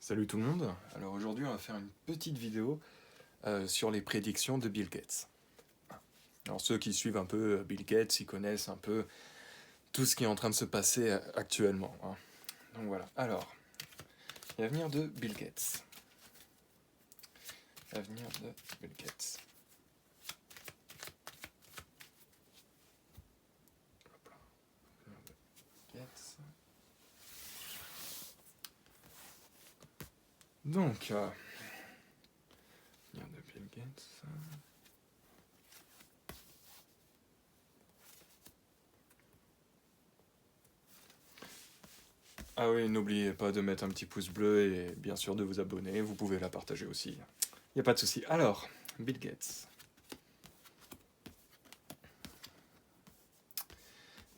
Salut tout le monde. Alors aujourd'hui on va faire une petite vidéo sur les prédictions de Bill Gates. Alors ceux qui suivent un peu Bill Gates, ils connaissent un peu tout ce qui est en train de se passer actuellement, hein. Donc voilà. Alors, l'avenir de Bill Gates. L'avenir de Bill Gates. Hop là. L'avenir de Bill Gates. Donc, l'avenir de Bill Gates. Ah oui, n'oubliez pas de mettre un petit pouce bleu et bien sûr de vous abonner. Vous pouvez la partager aussi. Il n'y a pas de souci. Alors, Bill Gates.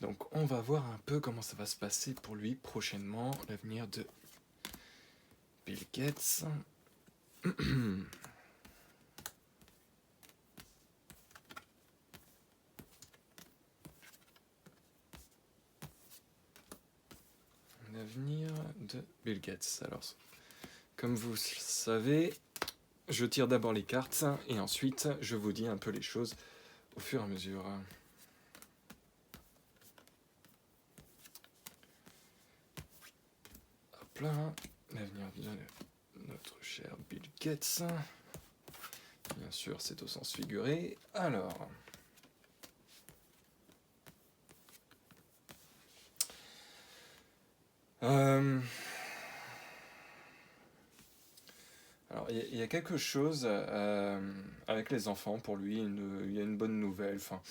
Donc on va voir un peu comment ça va se passer pour lui prochainement, l'avenir de Bill Gates. L'avenir de Bill Gates. Alors, comme vous le savez, je tire d'abord les cartes et ensuite je vous dis un peu les choses au fur et à mesure. Hop là, l'avenir de notre cher Bill Gates. Bien sûr, c'est au sens figuré. Alors, alors, il y a quelque chose avec les enfants pour lui. Il y a une bonne nouvelle. Enfin,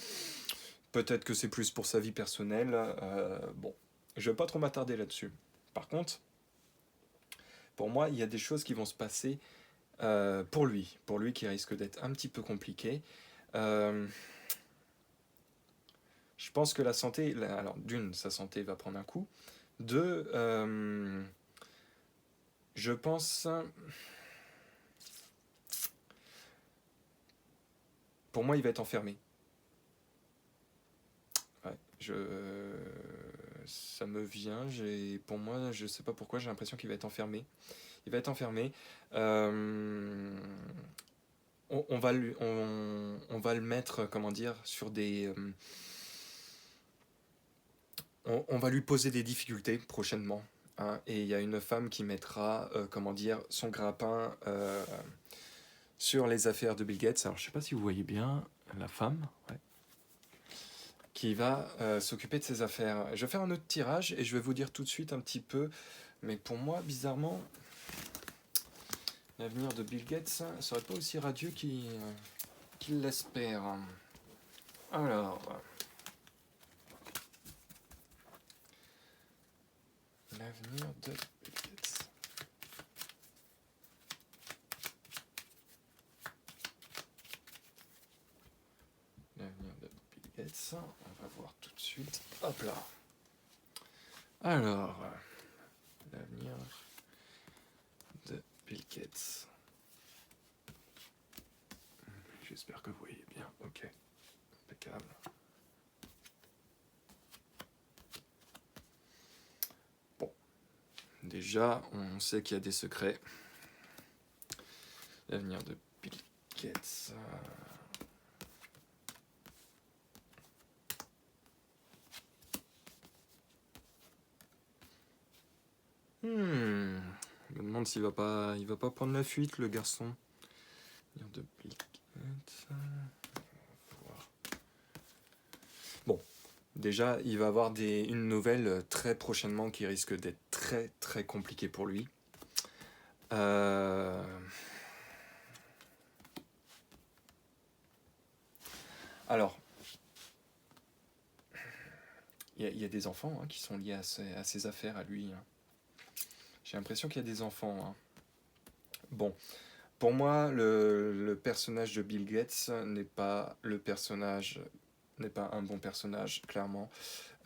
peut-être que c'est plus pour sa vie personnelle. Bon, je vais pas trop m'attarder là-dessus. Par contre, pour moi, il y a des choses qui vont se passer pour lui qui risque d'être un petit peu compliqué. Euh, je pense que la santé, alors d'une, sa santé va prendre un coup. Deux, je pense, pour moi, il va être enfermé. Ouais, ça me vient. Pour moi, je sais pas pourquoi, j'ai l'impression qu'il va être enfermé. Il va être enfermé. Euh, on va le mettre, comment dire, sur des. On va lui poser des difficultés prochainement, hein, et il y a une femme qui mettra, comment dire, son grappin sur les affaires de Bill Gates. Alors, je sais pas si vous voyez bien la femme, ouais, qui va s'occuper de ses affaires. Je vais faire un autre tirage et je vais vous dire tout de suite un petit peu, mais pour moi, bizarrement, l'avenir de Bill Gates serait pas aussi radieux qu'il l'espère. Alors, l'avenir de Bill Gates. L'avenir de Bill Gates, on va voir tout de suite. Hop là. Alors, l'avenir de Bill Gates. J'espère que vous voyez bien. Ok, impeccable. Bon, déjà, on sait qu'il y a des secrets. L'avenir de Bill Gates. Je me demande s'il il va pas prendre la fuite, le garçon. L'avenir de Bill Gates. Bon, déjà, il va avoir une nouvelle très prochainement qui risque d'être très très compliquée pour lui. Alors, il y a des enfants, hein, qui sont liés à ses affaires, à lui, hein. J'ai l'impression qu'il y a des enfants, hein. Bon, pour moi, le personnage de Bill Gates n'est pas un bon personnage, clairement.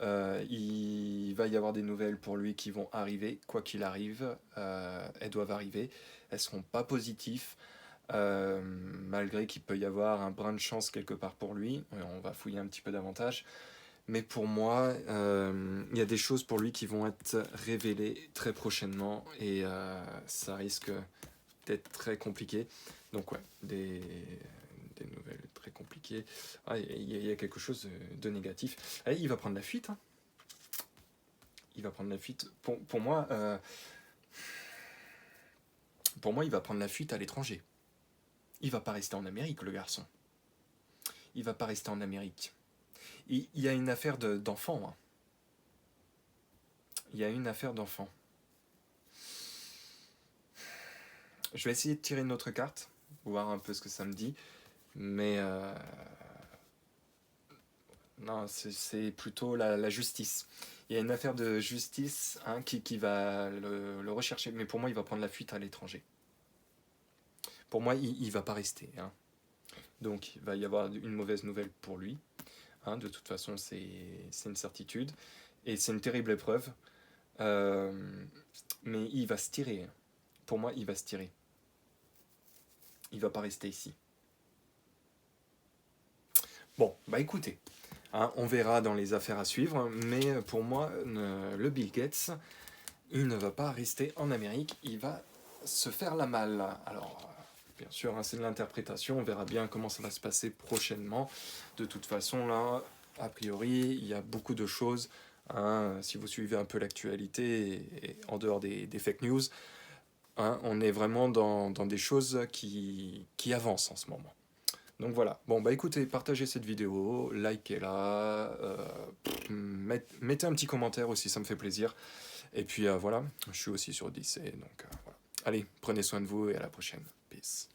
Il va y avoir des nouvelles pour lui qui vont arriver, quoi qu'il arrive. Elles doivent arriver. Elles seront pas positives, malgré qu'il peut y avoir un brin de chance quelque part pour lui. On va fouiller un petit peu davantage. Mais pour moi, il y a des choses pour lui qui vont être révélées très prochainement et ça risque d'être très compliqué. Donc ouais, des nouvelles très compliquées. Ah, il y a quelque chose de négatif. Allez, il va prendre la fuite. Hein. Il va prendre la fuite. Pour moi, il va prendre la fuite à l'étranger. Il va pas rester en Amérique, le garçon. Il va pas rester en Amérique. Il y a une affaire d'enfant. Hein. Il y a une affaire d'enfant. Je vais essayer de tirer une autre carte, voir un peu ce que ça me dit. Mais non, c'est plutôt la justice. Il y a une affaire de justice hein, qui va le rechercher. Mais pour moi, il va prendre la fuite à l'étranger. Pour moi, il va pas rester. Hein. Donc, il va y avoir une mauvaise nouvelle pour lui. Hein, de toute façon, c'est une certitude. Et c'est une terrible épreuve. Euh, mais il va se tirer. Pour moi, il va se tirer. Il va pas rester ici. Bon, bah écoutez, hein, on verra dans les affaires à suivre, mais pour moi, le Bill Gates, il ne va pas rester en Amérique, il va se faire la malle. Alors, bien sûr, hein, c'est de l'interprétation, on verra bien comment ça va se passer prochainement. De toute façon, là, a priori, il y a beaucoup de choses. Hein, si vous suivez un peu l'actualité et en dehors des fake news, hein, on est vraiment dans des choses qui avancent en ce moment. Donc voilà, bon bah écoutez, partagez cette vidéo, likez-la, mettez un petit commentaire aussi, ça me fait plaisir. Et puis voilà, je suis aussi sur Odyssey, donc voilà. Allez, prenez soin de vous et à la prochaine. Peace.